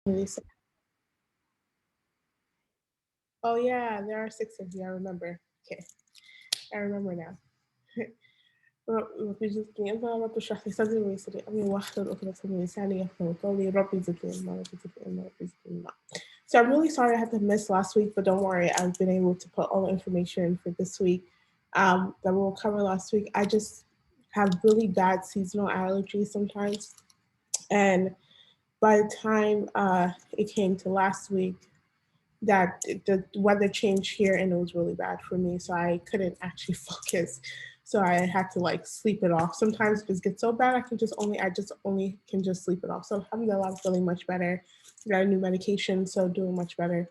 Lisa. Oh yeah, there are six of you. I remember. Okay, I remember now. ربي زدني علما رب اشرح لي صدري ويسر لي امري واحلل عقدة من لساني يفقهوا قولي ربي زدني علما ربي زدني علما ربي زدني علما. So I'm really sorry I had to miss last week, but don't worry, I've been able to put all the information for this week that we'll cover last week. I just have really bad seasonal allergies sometimes, and by the time it came to last week, that the weather changed here and it was really bad for me, so I couldn't actually focus. So I had to like sleep it off. Sometimes if it gets so bad, I just only can just sleep it off. So alhamdulillah, I'm feeling much better. Got a new medication, so doing much better.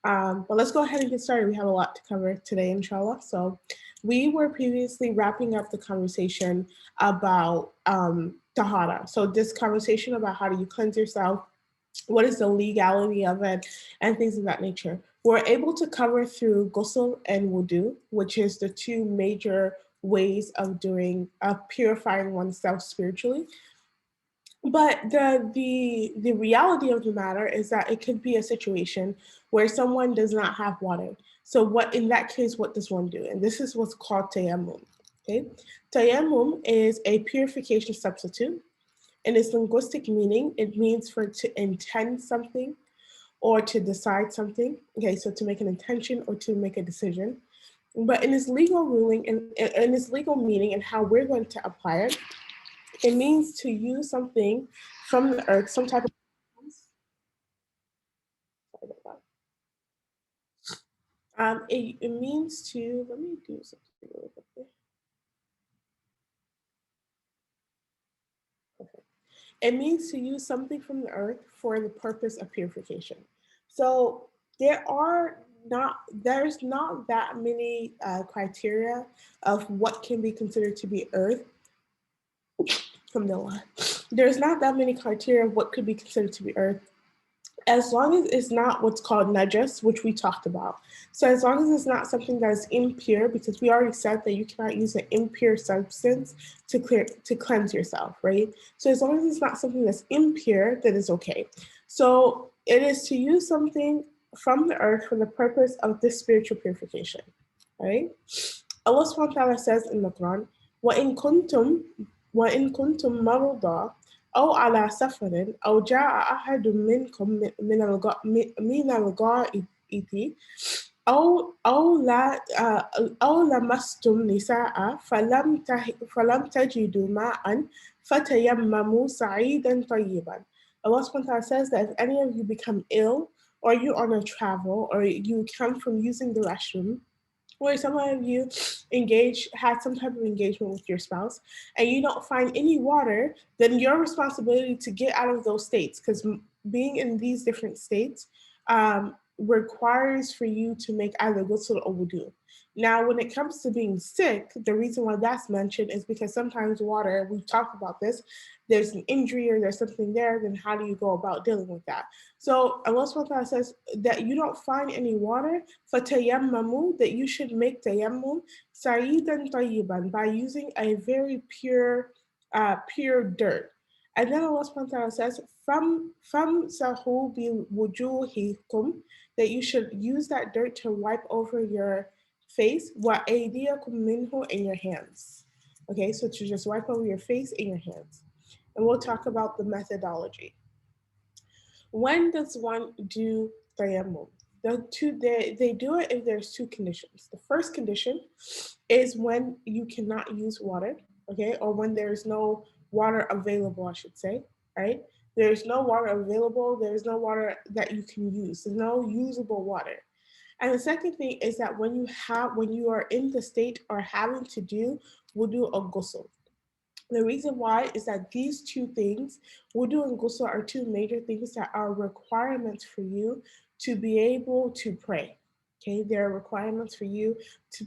But let's go ahead and get started. We have a lot to cover today, inshallah. So we were previously wrapping up the conversation about tahara. So this conversation about how do you cleanse yourself, what is the legality of it, and things of that nature. We're able to cover through ghusl and wudu, which is the two major ways of doing purifying oneself spiritually. But the reality of the matter is that it could be a situation where someone does not have water. So what in that case, what does one do? And this is what's called tayammum. Okay, tayammum is a purification substitute. In its linguistic meaning, it means for to intend something or to decide something. Okay, so to make an intention or to make a decision. But in its legal ruling and in its legal meaning and how we're going to apply it, it means to use something from the earth, some type of. It means to. Let me do something really quickly. Okay. It means to use something from the earth for the purpose of purification. So there's not that many criteria of what can be considered to be earth from the line. There's not that many criteria of what could be considered to be earth, as long as it's not what's called najas, which we talked about. So as long as it's not something that is impure, because we already said that you cannot use an impure substance to cleanse yourself, right? So as long as it's not something that's impure, then it's okay. So it is to use something from the earth for the purpose of this spiritual purification, right? Allah subhanahu wa ta'ala says in the Quran, وَإِن كُنتُم وَإِن كُنتُم مَرْضَى أو على سفر أو جاء أحد منكم من الغائط أو لمستم نساء فلم تجدوا ماء فتيمموا سعيدا طيبا. Allah subhanahu wa ta'ala says that if any of you become ill, or you're on a travel, or you come from using the restroom, where some of you had some type of engagement with your spouse and you don't find any water, then your responsibility to get out of those states, because being in these different states requires for you to make either ghusl or wudu. Now, when it comes to being sick, the reason why that's mentioned is because sometimes water, we've talked about this, there's an injury or there's something there, then how do you go about dealing with that? So Allah subhanahu wa ta'ala says that you don't find any water, fatayammamu, that you should make tayammum, sa'idan tayyiban, by using a very pure dirt. And then Allah subhanahu wa ta'ala says, Fam sahu bi wujuhikum, that you should use that dirt to wipe over your face, wa aydiyakum minhu, in your hands. Okay, so to just wipe over your face and your hands. And we'll talk about the methodology. When does one do tayammum? They do it if there's two conditions. The first condition is when you cannot use water, okay, or when there's no water available, I should say, right? There's no water available, there's no water that you can use, there's no usable water. And the second thing is that when you are in the state or having to do wudu or ghusl. The reason why is that these two things, wudu and ghusl, are two major things that are requirements for you to be able to pray. Okay, there are requirements for you to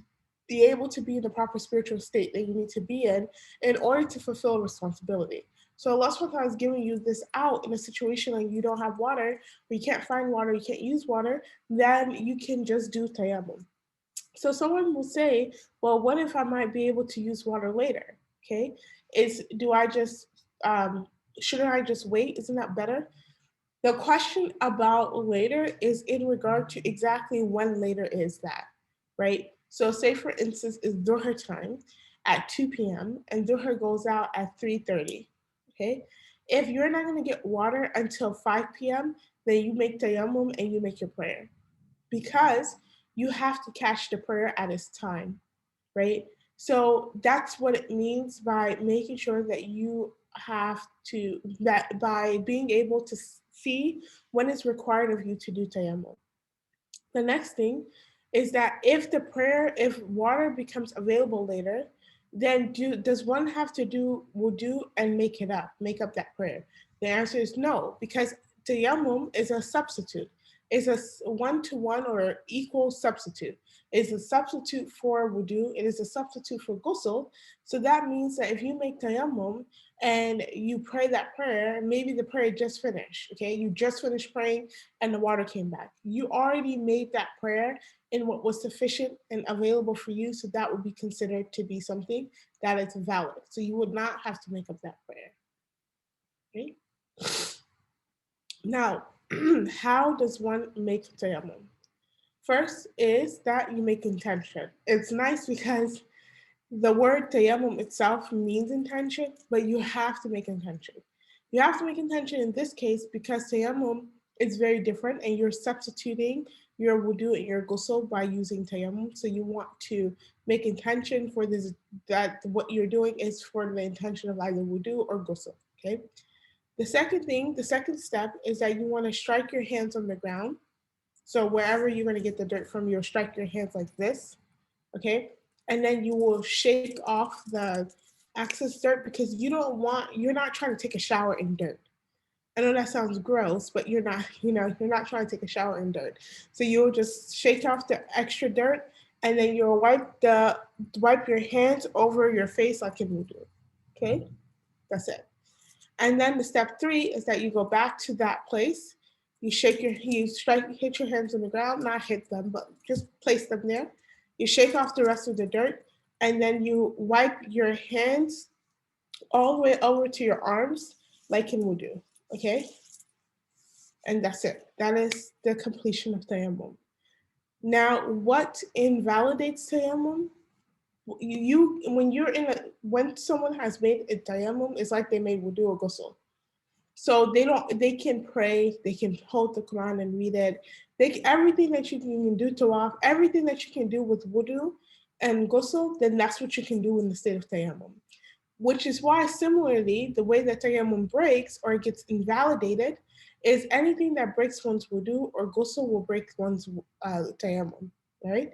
be able to be in the proper spiritual state that you need to be in order to fulfill responsibility. So Allah subhanahu wa ta'ala is giving you this out in a situation like you don't have water, or you can't find water, you can't use water, then you can just do tayammum. So someone will say, well, what if I might be able to use water later? Okay, is do I just shouldn't I just wait? Isn't that better? The question about later is in regard to exactly when later is that, right? So say for instance, it's Dhuhr time at 2 p.m. and Dhuhr goes out at 3:30, okay? If you're not gonna get water until 5 p.m., then you make tayammum and you make your prayer because you have to catch the prayer at its time, right? So that's what it means by making sure that you have to, that by being able to see when it's required of you to do tayammum. The next thing is that if water becomes available later, then does one have to do wudu and make up that prayer? The answer is no, because tayammum is a substitute. It's a one-to-one or equal substitute. It's a substitute for wudu. It is a substitute for ghusl. So that means that if you make tayammum and you pray that prayer, maybe the prayer just finished, okay? You just finished praying and the water came back. You already made that prayer in what was sufficient and available for you, so that would be considered to be something that is valid. So you would not have to make up that prayer. Okay? Now, how does one make tayammum? First is that you make intention. It's nice because the word tayammum itself means intention, but you have to make intention. You have to make intention in this case because tayammum is very different and you're substituting your wudu and your ghusl by using tayammum. So you want to make intention for this, that what you're doing is for the intention of either wudu or ghusl, okay? The second step is that you want to strike your hands on the ground. So wherever you're going to get the dirt from, you'll strike your hands like this, okay? And then you will shake off the excess dirt because you're not trying to take a shower in dirt. I know that sounds gross, but you're not, you're not trying to take a shower in dirt. So you'll just shake off the extra dirt and then you'll wipe your hands over your face like you would do. Okay? That's it. And then the step 3 is that you go back to that place. Hit your hands on the ground, not hit them, but just place them there. You shake off the rest of the dirt, and then you wipe your hands all the way over to your arms, like in wudu. Okay, and that's it. That is the completion of tayammum. Now, what invalidates tayammum? When someone has made a tayammum, it's like they made wudu or ghusl. So they can pray, they can hold the Quran and read it. Everything that you can do tawaf, everything that you can do with wudu and ghusl, then that's what you can do in the state of tayammum. Which is why, similarly, the way that tayammum breaks or gets invalidated is anything that breaks one's wudu or ghusl will break one's tayammum, right?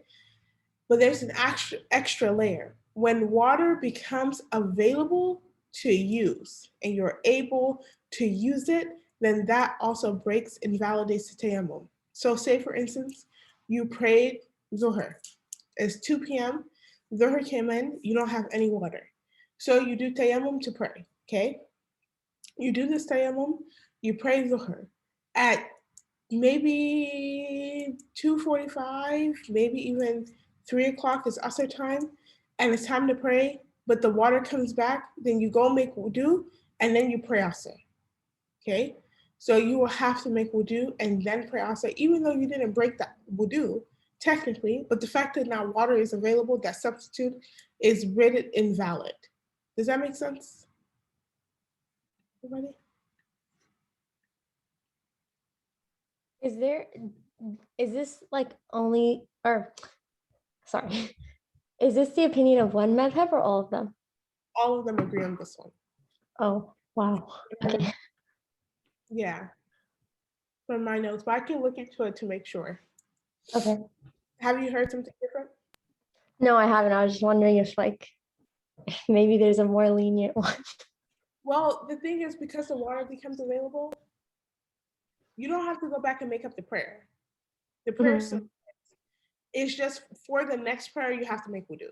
But there's an extra layer. When water becomes available to use and you're able to use it, then that also breaks and validates the tayammum. So say for instance, you prayed Zuhr. It's 2 p.m. Zuhr came in, you don't have any water. So you do tayammum to pray, okay? You do this tayammum, you pray Zuhr. At maybe 2:45, maybe even 3 o'clock is Asr time, and it's time to pray, but the water comes back, then you go make wudu, and then you pray Asr, okay? So you will have to make wudu and then pray Asr, even though you didn't break that wudu, technically, but the fact that now water is available, that substitute is rated invalid. Does that make sense? Everybody? Is this like only, or sorry, is this the opinion of one madhab or all of them? All of them agree on this one. Oh, wow. Okay. Yeah, from my notes, but I can look into it to make sure. Okay. Have you heard something different? No, I haven't. I was just wondering if maybe there's a more lenient one. Well, the thing is, because the water becomes available, you don't have to go back and make up the prayer. The prayer Mhm. is just for the next prayer you have to make wudu.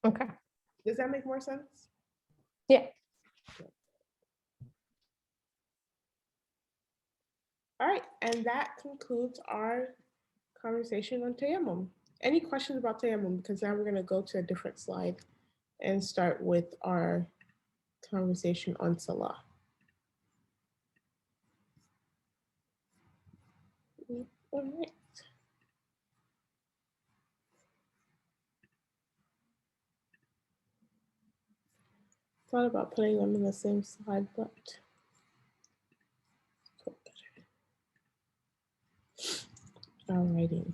Okay. Does that make more sense? Yeah. All right, and that concludes our conversation on tayammum. Any questions about tayammum? Because now we're going to go to a different slide and start with our conversation on salah. All right. Thought about putting them in the same slide, but alrighty.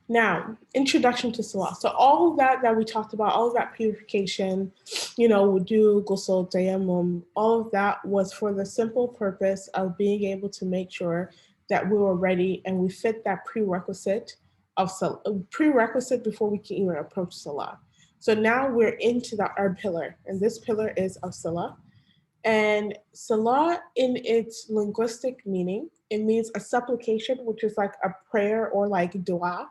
Now, introduction to Salah. So all of that we talked about, all of that purification, wudu, ghusl, tayammum, all of that was for the simple purpose of being able to make sure that we were ready and we fit that prerequisite before we can even approach Salah. So now we're into our pillar, and this pillar is of Salah. And Salah, in its linguistic meaning, it means a supplication, which is like a prayer or like dua.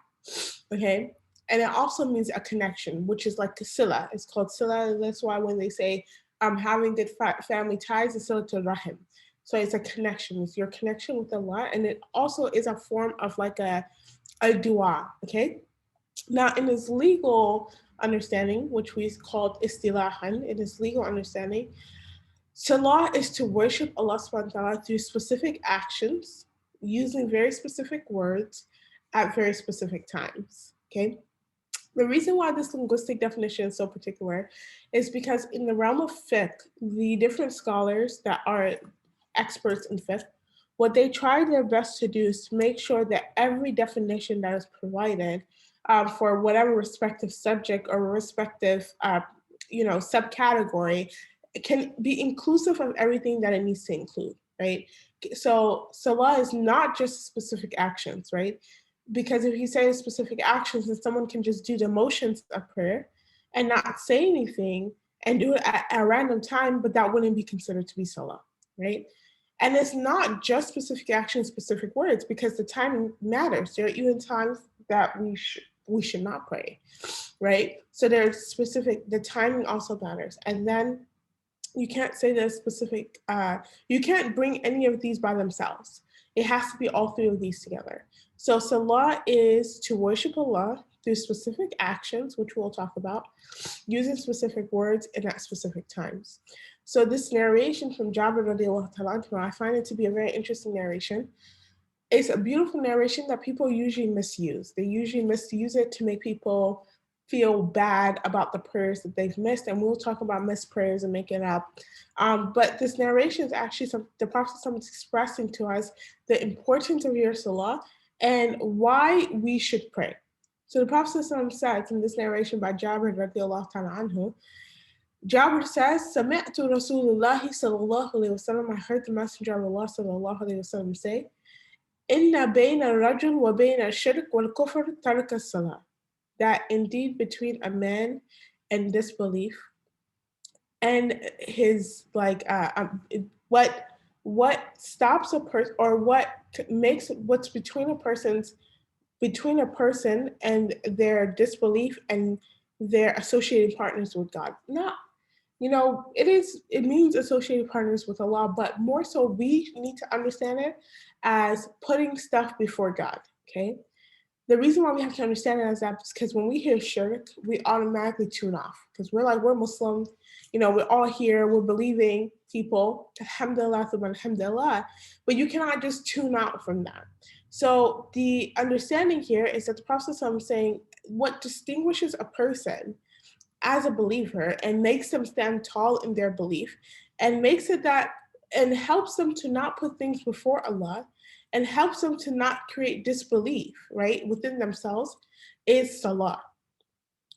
Okay. And it also means a connection, which is like sila. It's called sila. That's why when they say having good family ties, it's sila to rahim. So it's a connection. It's your connection with Allah. And it also is a form of like a dua. Okay. Now, in its legal understanding, which we called istilahan, in its legal understanding, Salah is to worship Allah subhanahu wa ta'ala through specific actions, using very specific words at very specific times. Okay. The reason why this linguistic definition is so particular is because in the realm of fiqh, the different scholars that are experts in fiqh, what they try their best to do is to make sure that every definition that is provided for whatever respective subject or respective subcategory can be inclusive of everything that it needs to include, right? So salah is not just specific actions, right? Because if you say specific actions, then someone can just do the motions of prayer and not say anything and do it at a random time, but that wouldn't be considered to be salah, right? And it's not just specific actions, specific words, because the timing matters. There are even times that we should not pray, right? So there's specific, the timing also matters. And then you can't say the specific, you can't bring any of these by themselves. It has to be all three of these together. So salah is to worship Allah through specific actions, which we'll talk about, using specific words and at specific times. So this narration from Jabir radiallahu ta'ala anhu, I find it to be a very interesting narration. It's a beautiful narration that people usually misuse. They usually misuse it to make people feel bad about the prayers that they've missed, and we'll talk about missed prayers and make it up. But this narration is actually the Prophet is expressing to us the importance of your salah and why we should pray. So the Prophet says in this narration by Jabir radiallahu ta'ala anhu, Jabir says, Sami'tu Rasulullah sallallahu alayhi wasallam, I heard the Messenger of Allah sallallahu alayhi wasallam say, Inna bayna rajul wa bayna shirk wal kufr tarka salah. That indeed between a man and disbelief and his what stops a person or what makes what's between a person and their disbelief and their associated partners with God. Not, it means associated partners with Allah, but more so we need to understand it as putting stuff before God. Okay. The reason why we have to understand it as that is because when we hear shirk, we automatically tune off because we're Muslim, we're all here, we're believing people, alhamdulillah, alhamdulillah, but you cannot just tune out from that. So the understanding here is that the Prophet is saying what distinguishes a person as a believer and makes them stand tall in their belief and makes it that and helps them to not put things before Allah and helps them to not create disbelief, right, within themselves is salah.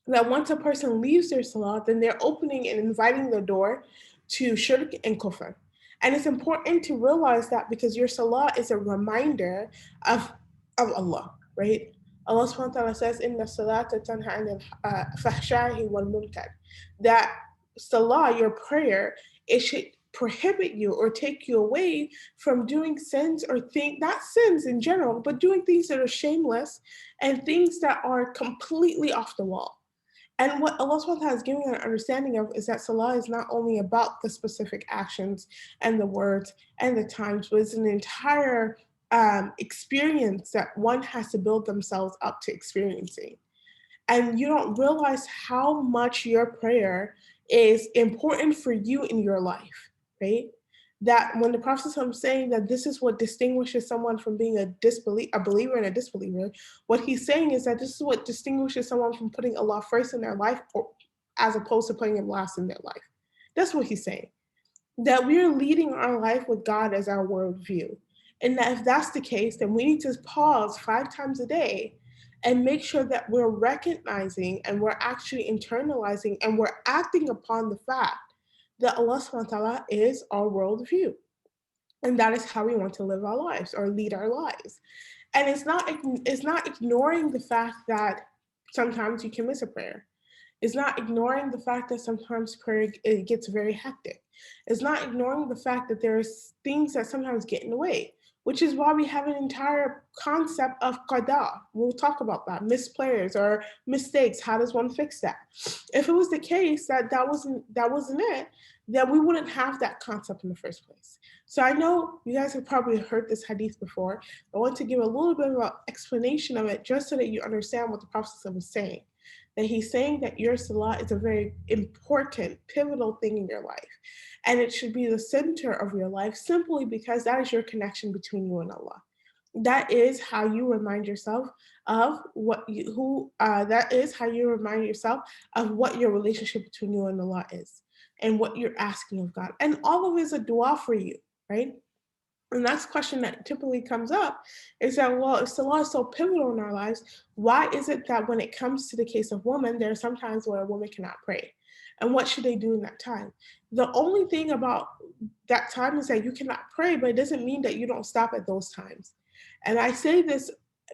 That once a person leaves their salah, then they're opening and inviting the door to shirk and kufr. And it's important to realize that because your salah is a reminder of Allah, right? Allah subhanahu wa ta'ala says, Inna salata tanha anil fahshahi wal munkar. That salah, your prayer, it should prohibit you or take you away from doing sins or not sins in general, but doing things that are shameless and things that are completely off the wall. And what Allah subhanahu wa ta'ala is giving an understanding of is that salah is not only about the specific actions and the words and the times, but it's an entire experience that one has to build themselves up to experiencing. And you don't realize how much your prayer is important for you in your life, right? that when the Prophet is saying that this is what distinguishes someone from being a believer and a disbeliever, what he's saying is that this is what distinguishes someone from putting Allah first in their life, or as opposed to putting him last in their life. That's what he's saying. That we're leading our life with God as our worldview. And that if that's the case, then we need to pause 5 times a day and make sure that we're recognizing and we're actually internalizing and we're acting upon the fact that Allah subhanahu wa ta'ala is our worldview. And that is how we want to live our lives or lead our lives. And it's not ignoring the fact that sometimes you can miss a prayer. It's not ignoring the fact that sometimes prayer it gets very hectic. It's not ignoring the fact that there's things that sometimes get in the way, which is why we have an entire concept of qada. We'll talk about that, missed prayers or mistakes. How does one fix that? If it was the case that that wasn't it, then we wouldn't have that concept in the first place. So I know you guys have probably heard this hadith before. I want to give a little bit of an explanation of it just so that you understand what the Prophet is saying. That he's saying that your salah is a very important, pivotal thing in your life. And it should be the center of your life simply because that is your connection between you and Allah. That is how you remind yourself of that is how you remind yourself of what your relationship between you and Allah is and what you're asking of God. And all of it is a dua for you, right? The next question that typically comes up is that, well, if Salah is so pivotal in our lives, why is it that when it comes to the case of women, there are some times where a woman cannot pray? And what should they do in that time? The only thing about that time is that you cannot pray, but it doesn't mean that you don't stop at those times. And I say this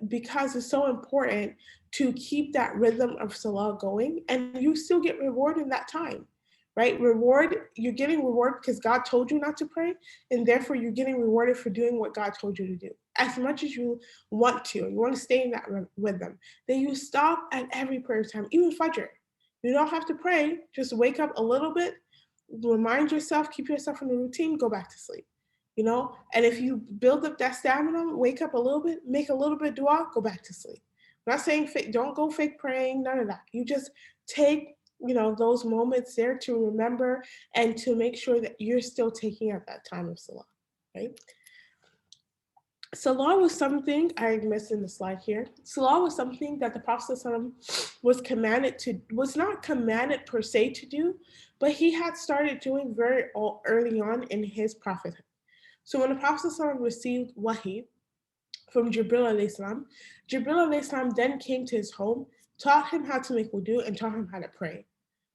because it's so important to keep that rhythm of Salah going, and you still get reward in that time, right? You're getting reward because God told you not to pray, and therefore you're getting rewarded for doing what God told you to do. As much as you want to stay in that rhythm, then you stop at every prayer time, even Fajr. You don't have to pray, just wake up a little bit, remind yourself, keep yourself in the routine, go back to sleep. And if you build up that stamina, wake up a little bit, make a little bit dua, go back to sleep. I'm not saying fake, don't go fake praying, none of that. You just take those moments there to remember and to make sure that you're still taking at that time of Salah, right? Salah was something, I missed in the slide here. Salah was something that the Prophet was not commanded per se to do, but he had started doing very early on in his prophethood. So when the Prophet received wahi from Jibril alayhi salam, Jibril alayhi salam then came to his home, taught him how to make wudu, and taught him how to pray.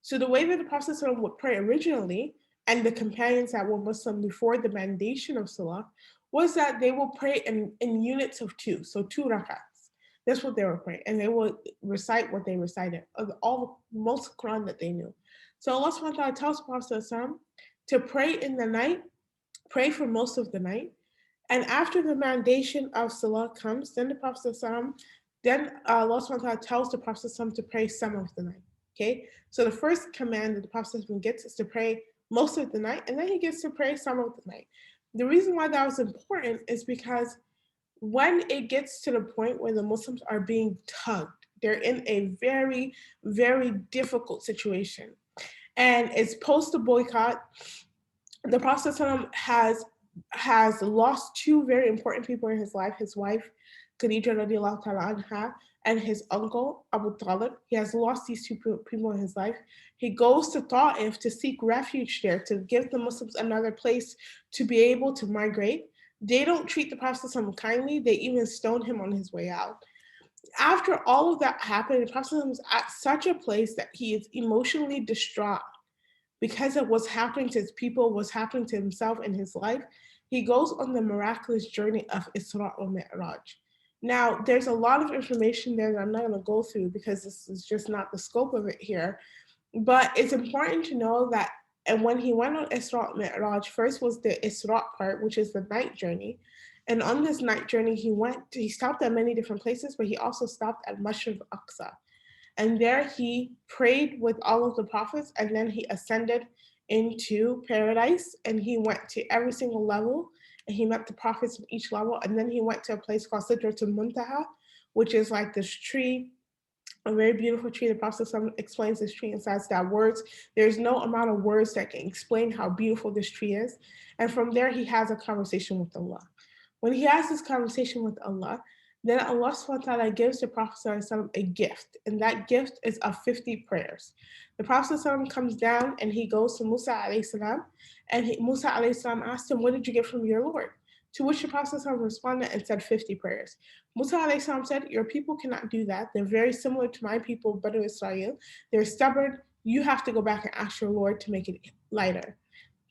So the way that the Prophet would pray originally, and the companions that were Muslim before the mandation of Salah, was that they will pray in units of 2, so 2 rakats. That's what they were praying, and they would recite what they recited, most Quran that they knew. So Allah subhanahu wa ta'ala tells the Prophet to pray in the night, pray for most of the night, and after the mandation of Salah comes, then the Prophet Allah subhanahu wa ta'ala tells the Prophet to pray some of the night. Okay, so the first command that the Prophet gets is to pray most of the night, and then he gets to pray some of the night. The reason why that was important is because when it gets to the point where the Muslims are being tugged, they're in a very, very difficult situation. And it's post the boycott. The Prophet has lost 2 very important people in his life, his wife, Khadija radiallahu ta'ala anha, and his uncle, Abu Talib. He has lost these 2 people in his life. He goes to Ta'if to seek refuge there, to give the Muslims another place to be able to migrate. They don't treat the Prophet kindly. They even stone him on his way out. After all of that happened, the Prophet was at such a place that he is emotionally distraught because of what's happening to his people, what's happening to himself in his life. He goes on the miraculous journey of Isra or Mi'raj. Now, there's a lot of information there that I'm not going to go through because this is just not the scope of it here. But it's important to know that, and when he went on Isra Mi'raj, first was the Isra part, which is the night journey. And on this night journey, he stopped at many different places, but he also stopped at Masjid Aqsa. And there he prayed with all of the prophets, and then he ascended into paradise, and he went to every single level, and he met the prophets in each level, and then he went to a place called Sidratul Muntaha, which is like this tree a very beautiful tree. The Prophet explains this tree and says that there's no amount of words that can explain how beautiful this tree is. And from there, he has a conversation with Allah. When he has this conversation with Allah, then Allah subhanahu wa ta'ala gives the Prophet a gift, and that gift is of 50 prayers. The Prophet comes down and he goes to Musa alayhi salam, and Musa alayhi salam asked him, "What did you get from your Lord?" To which the Prophet responded and said 50 prayers. Musa alayhi salam said, "Your people cannot do that. They're very similar to my people, Banu Israel. They're stubborn. You have to go back and ask your Lord to make it lighter."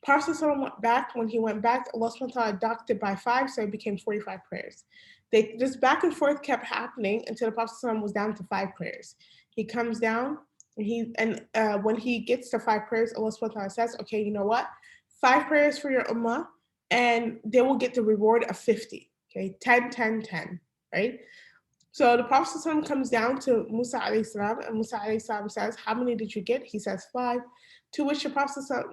Prophet went back. When he went back, Allah subhanahu wa ta'ala docked it by 5, so it became 45 prayers. They just back and forth kept happening until the Prophet was down to 5 prayers. He comes down, and when he gets to 5 prayers, Allah subhanahu wa ta'ala says, "Okay, you know what? 5 prayers for your ummah, and they will get the reward of 50. Okay, 10, 10, 10, right?" So the Prophet comes down to Musa alayhi salam, and Musa alayhi salam says, "How many did you get?" He says 5. To which Musa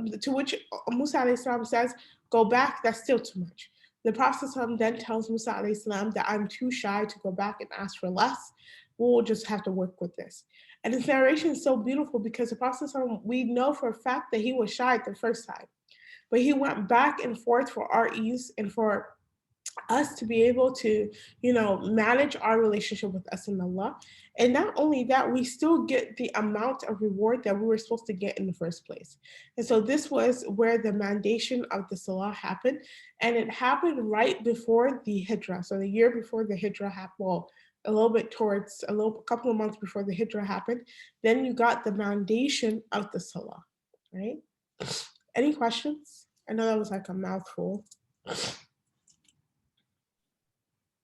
alayhi salam says, "Go back. That's still too much." The Prophet then tells Musa alayhi salam that I'm too shy to go back and ask for less. We'll just have to work with this. And this narration is so beautiful because the Prophet, we know for a fact that he was shy the first time, but he went back and forth for our ease and for us to be able to, manage our relationship with us and Allah. And not only that, we still get the amount of reward that we were supposed to get in the first place. And so this was where the mandation of the Salah happened. And it happened right before the Hijrah. So the year before the Hijrah happened, well, a couple of months before the Hijrah happened, then you got the mandation of the Salah, right? Any questions? I know that was like a mouthful.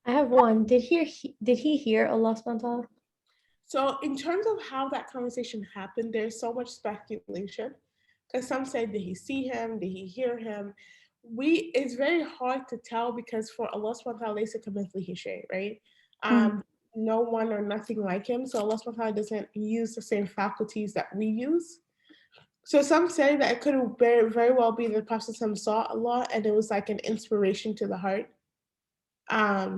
I have one. Did he hear Allah subhanahu wa ta'ala? So in terms of how that conversation happened, there's so much speculation. Because some say, did he see him? Did he hear him? It's very hard to tell because for Allah subhanahu wa ta'ala, right? No one or nothing like him. So Allah subhanahu wa ta'ala doesn't use the same faculties that we use. So some say that it could very, very well be the Prophet saw Allah and it was like an inspiration to the heart. I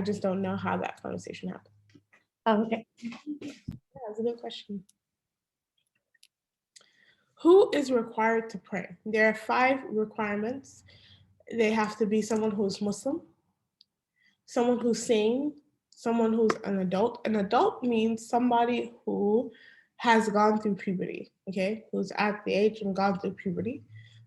just don't know how that conversation happened. Okay. Yeah, that's a good question. Who is required to pray? There are 5 requirements. They have to be someone who's Muslim, someone who's sane, someone who's an adult. An adult means somebody who has gone through puberty, okay? Who's at the age and gone through puberty.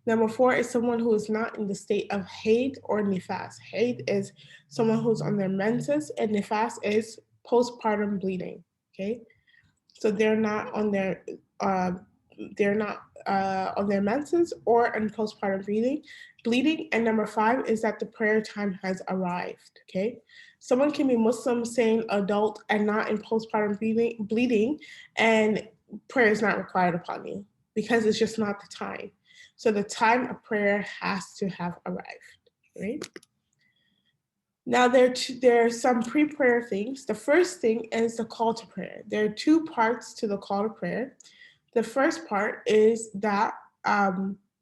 Number 4 is someone who is not in the state of haid or nifas. Haid is someone who's on their menses, and nifas is postpartum bleeding, okay? So they're not on their menses or on postpartum bleeding. And number 5 is that the prayer time has arrived. Okay, someone can be Muslim, sane, adult, and not in postpartum bleeding, and prayer is not required upon you because it's just not the time. So the time of prayer has to have arrived. Right. Now, there are some pre-prayer things. The first thing is the call to prayer. There are 2 parts to the call to prayer. The first part is that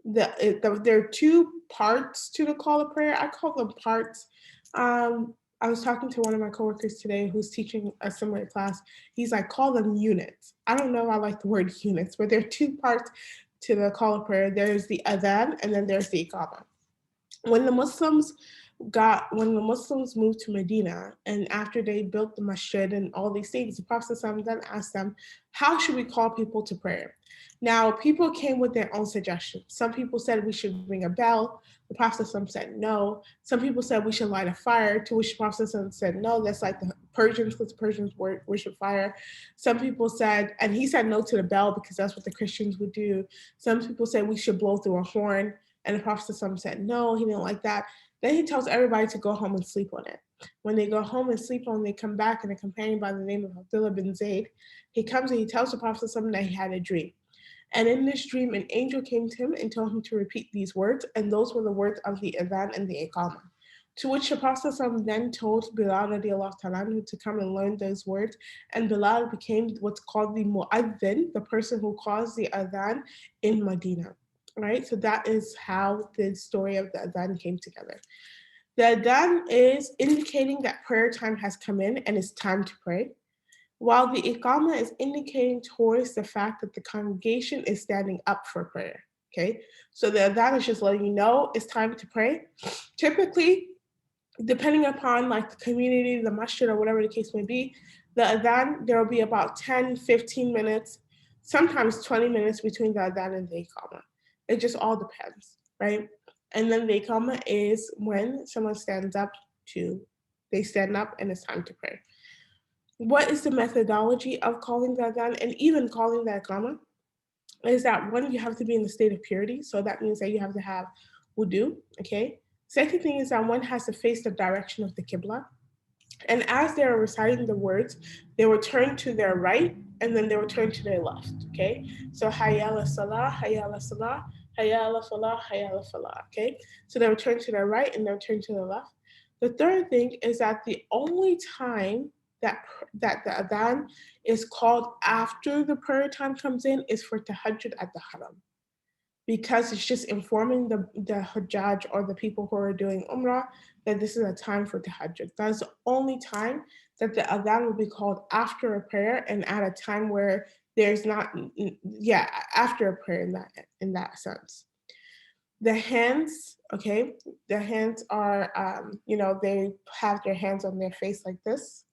there are 2 parts to the call to prayer. I call them parts. I was talking to one of my coworkers today who's teaching a similar class. He's like, call them units. I don't know if I like the word units, but there are 2 parts to the call to prayer. There's the adhan and then there's the iqamah. When the Muslims moved to Medina, and after they built the Masjid and all these things, the Prophet then asked them, how should we call people to prayer? Now, people came with their own suggestions. Some people said we should ring a bell. The Prophet said no. Some people said we should light a fire, to which the Prophet said no, that's like the Persians, because the Persians worship fire. Some people said, and he said no to the bell because that's what the Christians would do. Some people said we should blow through a horn. And the Prophet said no, he didn't like that. Then he tells everybody to go home and sleep on it. When they go home and sleep on it, they come back, and a companion by the name of Abdullah bin Zayd, he comes and he tells the Prophet that he had a dream. And in this dream, an angel came to him and told him to repeat these words, and those were the words of the adhan and the iqamah. To which the Prophet then told Bilal radiallahu ta'ala to come and learn those words, and Bilal became what's called the mu'adhin, the person who calls the adhan in Medina. Right, so that is how the story of the adhan came together. The adhan is indicating that prayer time has come in and it's time to pray. while the iqama is indicating towards the fact that the congregation is standing up for prayer. Okay, so the adhan is just letting you know it's time to pray. Typically, depending upon like the community, the masjid, or whatever the case may be, the adhan, there will be about 10, 15 minutes, sometimes 20 minutes between the adhan and the iqama. It just all depends, right? And then the iqama is when someone stands up they stand up and it's time to pray. What is the methodology of calling the adhan and even calling the iqama? Is that one, you have to be in the state of purity. So that means that you have to have wudu, okay? Second thing is that one has to face the direction of the Qibla. And as they're reciting the words, they will turn to their right and then they will turn to their left, okay? So hayya ala salah, hayya ala salah, hayya ala falah, hayya ala falah, okay? So they will turn to their right and they'll turn to their left. The third thing is that the only time that the adhan is called after the prayer time comes in is for tahajjud at the haram, because it's just informing the hajjaj or the people who are doing umrah that this is a time for tahajjud. That's the only time that the adhan will be called after a prayer and at a time where there's not, after a prayer in that sense. The hands, okay, the hands are, they have their hands on their face like this.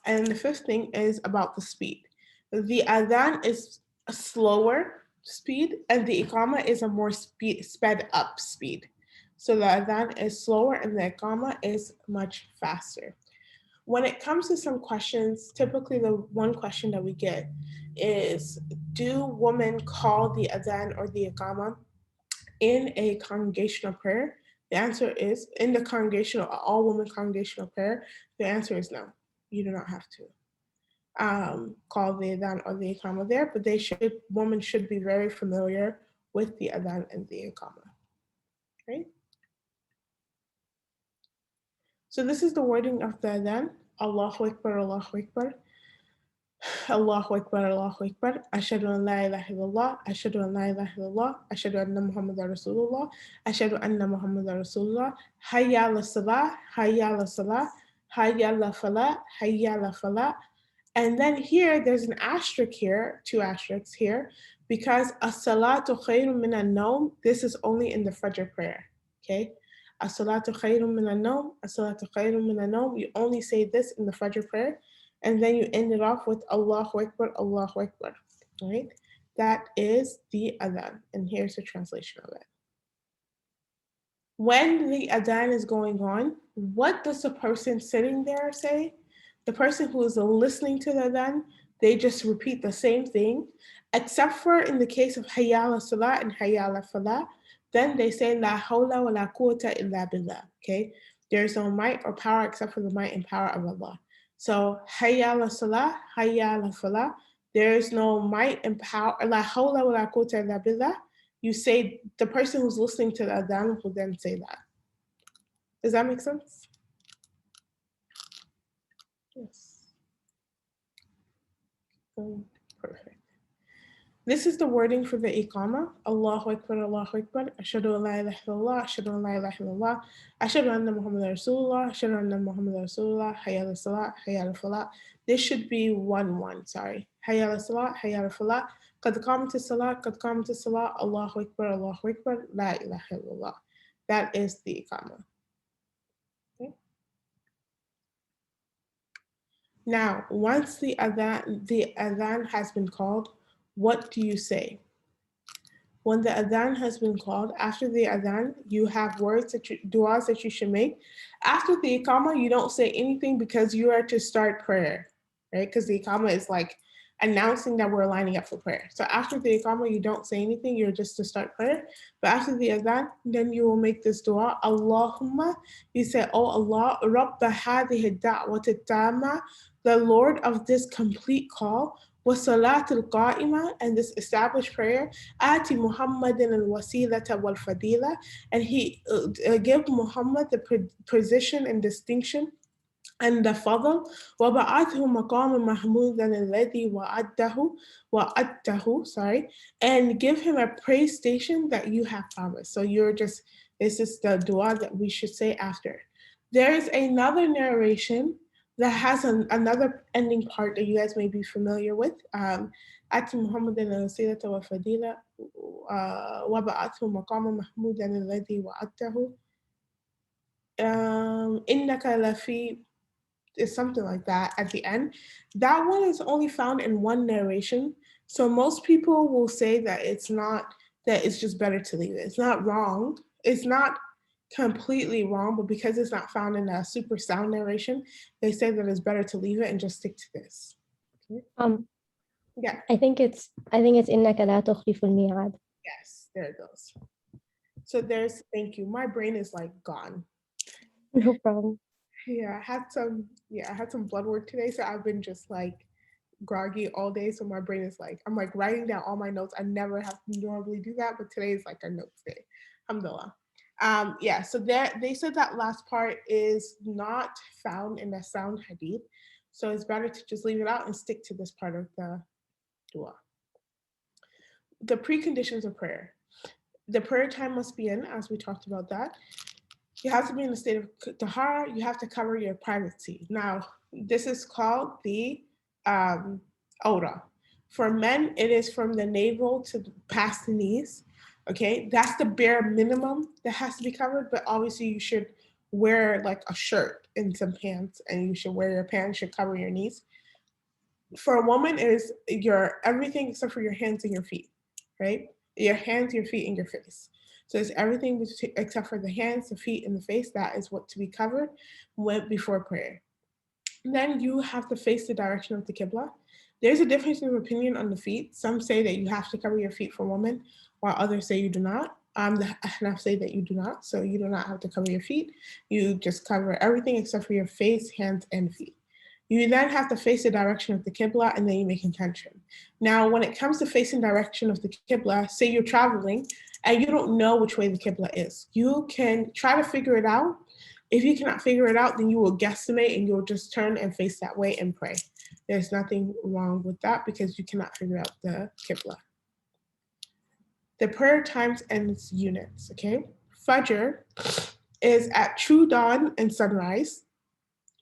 And the fifth thing is about the speed. The adhan is a slower speed and the iqama is a more sped up speed. So the adhan is slower and the iqama is much faster. When it comes to some questions, typically the one question that we get is, do women call the adhan or the iqama in a congregational prayer? The answer is, in the congregational, all women congregational prayer, the answer is no. You do not have to call the adhan or the iqama there, but women should be very familiar with the adhan and the iqama, right? So this is the wording of the adhan. Allahu Akbar, Allahu Akbar. Allahu Akbar, Allahu Akbar. Ashhadu an la ilaha illallah. Ashhadu an la ilaha illallah. Ashhadu anna Muhammadan Rasulullah. Ashhadu anna Muhammadan Rasulullah. Hayya ala salah, hayya ala salah, hayya ala falah, hayya ala falah. And then here, there's an asterisk here, 2 asterisks here, because as-salatu khayrun min an-nawm, this is only in the Fajr prayer, okay? As-salatu khayrun min an-nawm, as-salatu khayrun min an-nawm, you only say this in the Fajr prayer, and then you end it off with Allahu Akbar, Allahu Akbar, right? That is the adhan, and here's the translation of it. When the adhan is going on, what does the person sitting there say? The person who is listening to the adhan, they just repeat the same thing, except for in the case of hayya ala salah and hayya ala falah, then they say la hawla wa la quwwata illa billah, okay? There is no might or power except for the might and power of Allah. So hayya ala salah, hayya ala falah, there is no might and power, la hawla wa la quwwata illa billah. You say, the person who's listening to the adhan will then say that. Does that make sense? Yes. Perfect. This is the wording for the iqama. Allahu Akbar, Allahu Akbar. Ashhadu an la ilaha illallah, ashhadu an la ilaha illallah, ashhadu anna Muhammadan Rasulullah, ashhadu anna Muhammadan Rasulullah, hayya ala salat, hayya ala falah. This should be 1-1, sorry. Hayya ala salat, hayya ala falah. Qad qamatis salat, qad qamatis salat, Allahu Akbar, Allahu Akbar, la ilaha illallah. That is the iqama. Now, once the adhan has been called, what do you say? When the adhan has been called, after the adhan, you have du'as that you should make. After the iqama, you don't say anything because you are to start prayer, right? Because the iqama is like announcing that we're lining up for prayer. So after the iqama, you don't say anything, you're just to start prayer. But after the adhan, then you will make this dua, Allahumma, you say, oh Allah, Rabba hadhihi da'wat at-tamma, the Lord of this complete call, was salatul qa'ima, and this established prayer, ati Muhammadin al-wasilata wal-fadila, and he give Muhammad the position and distinction and the fadl, وَبَعَثْهُ مَقَامًا مَحْمُودًا الَّذِي وَعَدْتَهُ, and give him a praise station that you have promised. So this is the dua that we should say after. There is another narration that has another ending part that you guys may be familiar with. آتِ محمدا الوسيلة والفضيلة وابعثه مقاما محمودا الذي وعدته إنك لفي is something like that at the end. That one is only found in one narration. So most people will say that it's not, that it's just better to leave it. It's not wrong. It's not completely wrong, but because it's not found in a super sound narration, they say that it's better to leave it and just stick to this. Okay. Yeah. I think it's إنك لا تخلف الميعاد. Yes, there it goes. So there's, thank you. My brain is like gone. No problem. Yeah, I had some blood work today, so I've been just like groggy all day. So my brain is like, I'm like writing down all my notes. I never have to normally do that, but today is like a notes day. Alhamdulillah. Yeah, so that they said that last part is not found in the sound hadith. So it's better to just leave it out and stick to this part of the dua. The preconditions of prayer. The prayer time must be in, as we talked about that. You have to be in a state of tahara. You have to cover your privacy. Now, this is called the aura. For men, it is from the navel to past the knees. Okay, that's the bare minimum that has to be covered. But obviously, you should wear like a shirt and some pants, and you should wear your pants should cover your knees. For a woman, it is your everything except for your hands and your feet, right? Your hands, your feet, and your face. So it's everything except for the hands, the feet, and the face. That is what to be covered before prayer. Then you have to face the direction of the Qibla. There's a difference of opinion on the feet. Some say that you have to cover your feet for women, while others say you do not. The Ahnaf say that you do not, so you do not have to cover your feet. You just cover everything except for your face, hands, and feet. You then have to face the direction of the Qibla, and then you make intention. Now, when it comes to facing direction of the Qibla, say you're traveling and you don't know which way the Qibla is. You can try to figure it out. If you cannot figure it out, then you will guesstimate and you'll just turn and face that way and pray. There's nothing wrong with that because you cannot figure out the Qibla. The prayer times and its units, okay? Fajr is at true dawn and sunrise.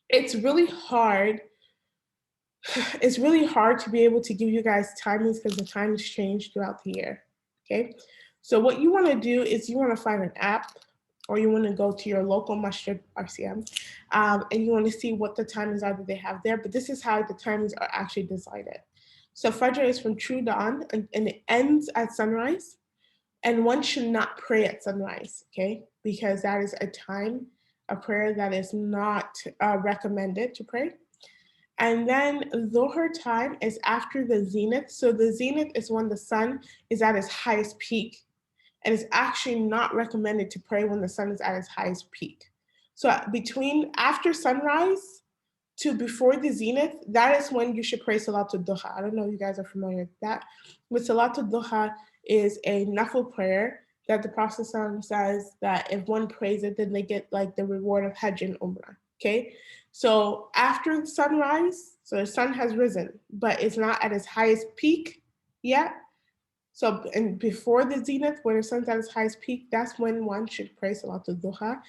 It's really hard. It's really hard to be able to give you guys timings because the times change throughout the year, okay? So what you want to do is you want to find an app or you want to go to your local Masjid RCM and you want to see what the timings are that they have there. But this is how the timings are actually decided. So Fajr is from true dawn and it ends at sunrise. And one should not pray at sunrise, okay? Because that is a time, a prayer that is not recommended to pray. And then Dhuhr time is after the zenith. So the zenith is when the sun is at its highest peak. And it's actually not recommended to pray when the sun is at its highest peak. So between after sunrise to before the zenith, that is when you should pray Salatul Duha. I don't know if you guys are familiar with that. But Salatul Duha is a nafil prayer that the Prophet says that if one prays it, then they get like the reward of Hajj and Umrah. Okay, so after sunrise, so the sun has risen, but it's not at its highest peak yet. So, and before the zenith, when the sun's at its highest peak, that's when one should pray Salatul Duha,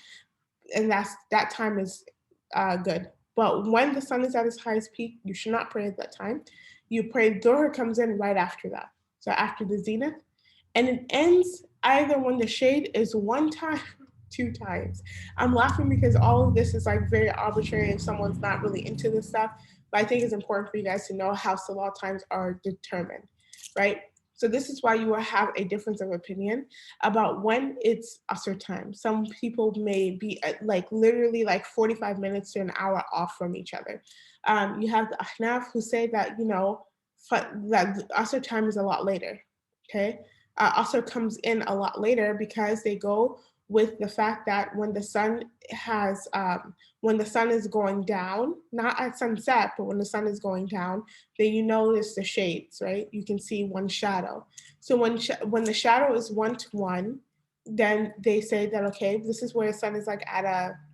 and that time is good. But when the sun is at its highest peak, you should not pray at that time. You pray Dhuhr comes in right after that. So after the zenith, and it ends either when the shade is one time, two times. I'm laughing because all of this is like very arbitrary if someone's not really into this stuff. But I think it's important for you guys to know how salat times are determined, right? So this is why you will have a difference of opinion about when it's Asr time. Some people may be at like literally like 45 minutes to an hour off from each other. You have the Ahnaf who say that, you know, that Asr time is a lot later, okay? Also comes in a lot later because they go with the fact that when the sun is going down, not at sunset, but when the sun is going down, then you notice the shades, right? You can see one shadow. So when the shadow is 1 to 1, then they say that, okay, this is where the sun is like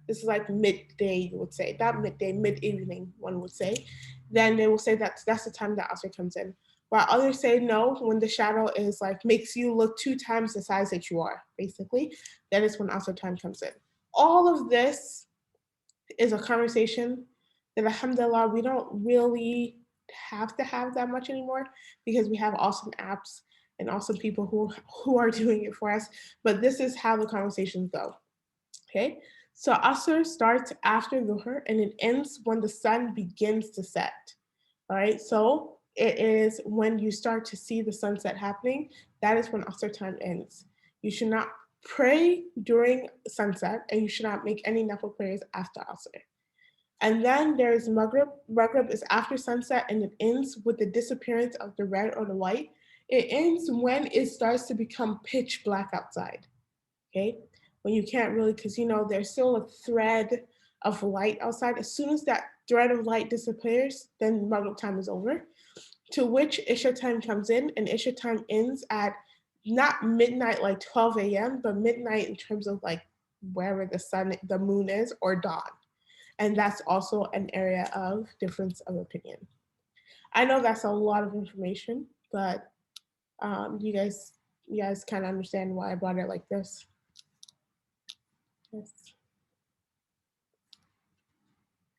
this is like midday, you would say, not midday, mid-evening, one would say. Then they will say that's the time that Asr comes in. While others say no, when the shadow is like makes you look 2 times the size that you are, basically, that is when Asr time comes in. All of this is a conversation And alhamdulillah, we don't really have to have that much anymore because we have awesome apps and awesome people who are doing it for us. But this is how the conversations go. Okay. So Asr starts after Dhuhr and it ends when the sun begins to set. All right. So it is when you start to see the sunset happening, that is when Asr time ends. You should not pray during sunset and you should not make any nafil prayers after Asr. And then there's Maghrib. Maghrib is after sunset and it ends with the disappearance of the red or the white. It ends when it starts to become pitch black outside. Okay. When you can't really, because there's still a thread of light outside. As soon as that thread of light disappears, then Maghrib time is over. To which Isha time comes in, and Isha time ends at not midnight like 12 a.m., but midnight in terms of like wherever the moon is, or dawn. And that's also an area of difference of opinion. I know that's a lot of information, but you guys kind of understand why I brought it like this. Yes.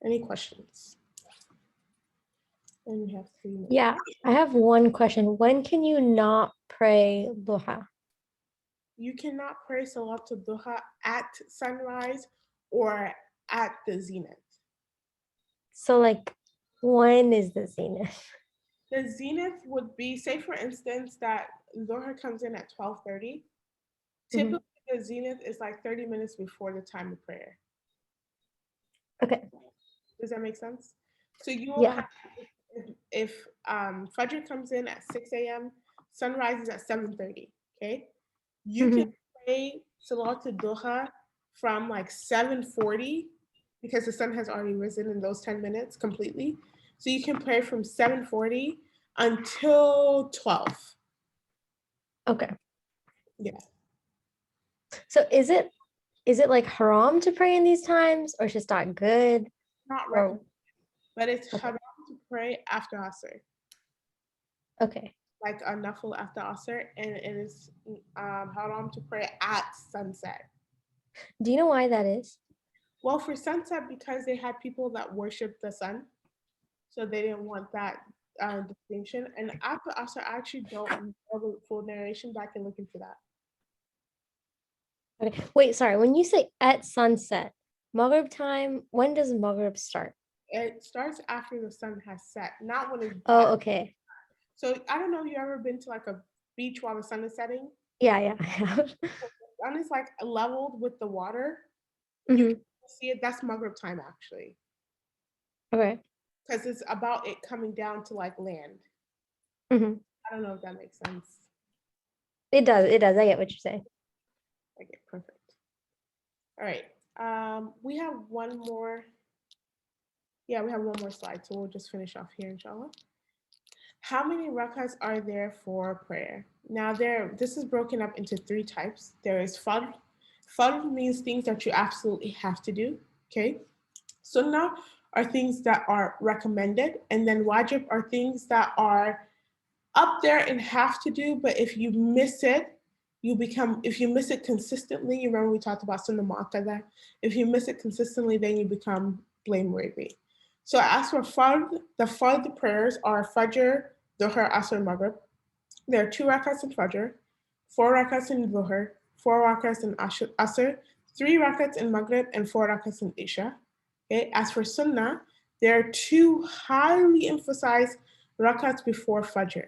Any questions? And we have 3 minutes. Yeah, I have one question. When can you not pray duha? You cannot pray Salat al-Duha at sunrise or at the zenith. So like, when is the zenith? The zenith would be, say for instance, that Dhuhr comes in at 12:30. Typically, the zenith is like 30 minutes before the time of prayer. Okay. Does that make sense? So you will Yeah. have, if Fajr comes in at 6 a.m., sunrise is at 7:30. Okay, you can pray Salat al-Duha from like 7:40 because the sun has already risen in those 10 minutes completely. So you can pray from 7:40 until 12. Okay. Yeah. So is it like haram to pray in these times, or it's just not good? Not Or recommended, but it's okay. haram to pray after Asr, Okay. like a nafil after Asr, and it is haram to pray at sunset. Do you know why that is? Well, for sunset, because they had people that worship the sun, so they didn't want that distinction. And after Asr, I actually don't know the full narration, but I can look into that. Okay. Wait, sorry. When you say at sunset, Maghrib time, when does Maghrib start? It starts after the sun has set, not when it's Oh, black. okay. So I don't know if you ever been to like a beach while the sun is setting. Yeah, I have. The sun is like leveled with the water. You Mhm. can see it. That's Maghrib time actually, Okay. because it's about it coming down to like land. Mhm. I don't know if that makes sense. It does. It does. I get what you're saying. Okay, perfect. All right. We have one more. Yeah, we have one more slide, so we'll just finish off here, inshallah. How many rakats are there for prayer? Now, this is broken up into 3 types. There is fard. Fard means things that you absolutely have to do. Okay. Sunnah are things that are recommended, and then wajib are things that are up there and have to do, but if you miss it, if you miss it consistently, you remember we talked about sunnah mu'akkada. If you miss it consistently, then you become blameworthy. So as for fard, the fard prayers are Fajr, Dhuhr, Asr, Maghrib. There are 2 rakats in Fajr, 4 rakats in Dhuhr, 4 rakats in Asr, 3 rakats in Maghrib, and 4 rakats in Isha. Okay. As for Sunnah, there are 2 highly emphasized rakats before Fajr.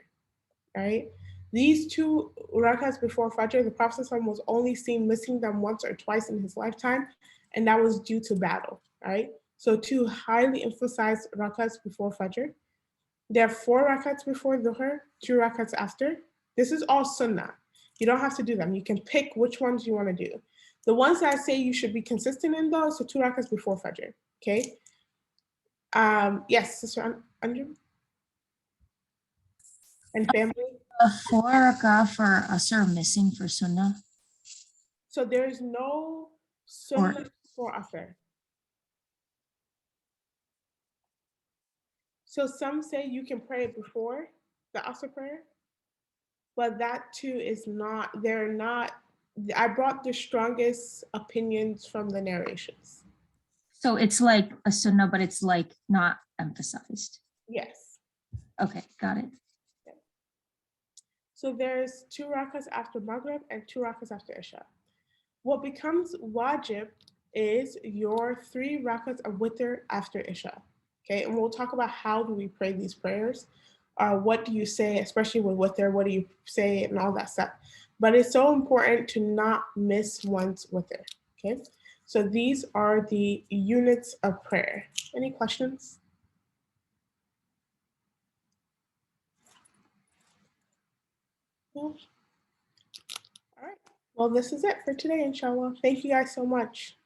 Right? These 2 rakats before Fajr, the Prophet was only seen missing them once or twice in his lifetime, and that was due to battle. Right? So 2 highly emphasized rakats before Fajr. There are 4 rakats before Dhuhr, 2 rakats after. This is all sunnah. You don't have to do them. You can pick which ones you want to do. The ones that I say you should be consistent in though, so 2 rakats before Fajr. Okay. Yes, Sister Anju and family. 4 rakah for Asr missing for Sunnah. So there is no sunnah for Asr. So some say you can pray it before the Asr prayer, but that too is not, they're not, I brought the strongest opinions from the narrations. So it's like a sunnah, but it's like not emphasized. Yes. Okay, got it. So there's 2 rakas after Maghrib and 2 rakas after Isha. What becomes wajib is your 3 rakas of witr after Isha. Okay, and we'll talk about how do we pray these prayers. What do you say, especially with witr, what do you say and all that stuff. But it's so important to not miss one's witr. Okay, so these are the units of prayer. Any questions? No? All right. Well, this is it for today, inshallah. Thank you guys so much.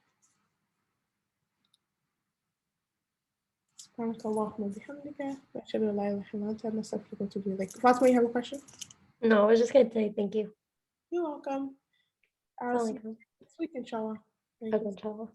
سبحانك اللهم وبحمدك أشهد أن لا إله إلا أنت نستغفرك ونتوب إليك. Fatima, you have a question? No, I was just gonna say thank you. You're welcome. I'll see you next week, inshallah. Thank you. Okay, inshallah.